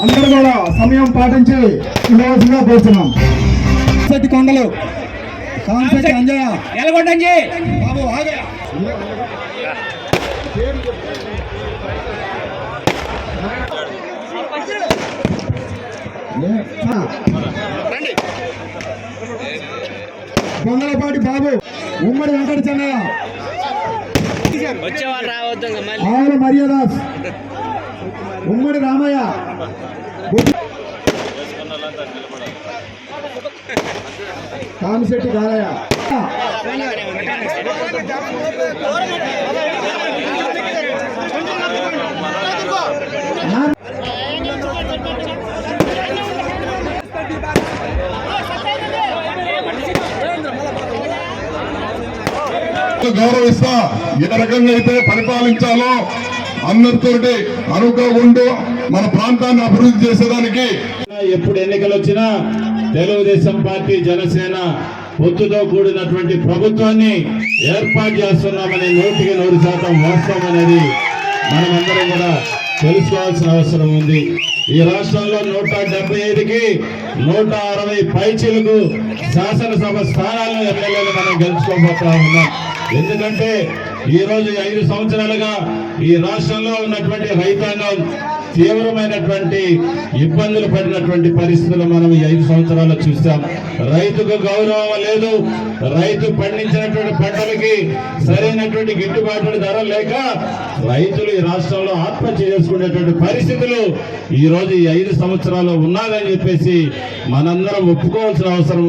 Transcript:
అందరూ కూడా సమయం పాటించి ఉండవలసిందిగా కోరుతున్నాం. శెట్టి కొండలు కాన్సెట్ అంజయ్య ఎలగొండంజీ బాబు ఆగే కొండలపాటి బాబు, ఉమ్మడి వెంకట చెన్నయ్య, ఆవుల మర్యాదాస్, ఉమ్మడి రామయ్య, కామిశెట్టి గాలయ్య, గౌరవిస్తా ఏ రకంగా అయితే పరిపాలించాలో అందరితోటి అనువుగా ఉంటూ మన ప్రాంతాన్ని అభివృద్ధి చేసేదానికి ఎప్పుడు ఎన్నికలు వచ్చినా తెలుగుదేశం పార్టీ జనసేన పొత్తుతో కూడినటువంటి ప్రభుత్వాన్ని ఏర్పాటు చేస్తున్నామని 100% వాస్తవం అనేది మనమందరం కూడా తెలుసుకోవాల్సిన అవసరం ఉంది. ఈ రాష్ట్రంలో 175కి 160 పైచీలకు శాసనసభ స్థానాలను ఎమ్మెల్యేలు మనం గెలుచుకోబోతా ఉన్నాం. ఎందుకంటే ఈ రోజు 5 సంవత్సరాలుగా ఈ రాష్ట్రంలో ఉన్నటువంటి రైతాంగం తీవ్రమైనటువంటి ఇబ్బందులు పడినటువంటి పరిస్థితులు మనం ఈ 5 సంవత్సరాలు చూస్తాం. రైతుకు గౌరవం లేదు, రైతు పండించినటువంటి పంటలకి సరైనటువంటి గిట్టుబాటు ధర లేక రైతులు ఈ రాష్ట్రంలో ఆత్మహత్య చేసుకునేటువంటి పరిస్థితులు ఈ రోజు ఈ 5 సంవత్సరాలు ఉన్నారని చెప్పేసి మనందరం ఒప్పుకోవాల్సిన అవసరం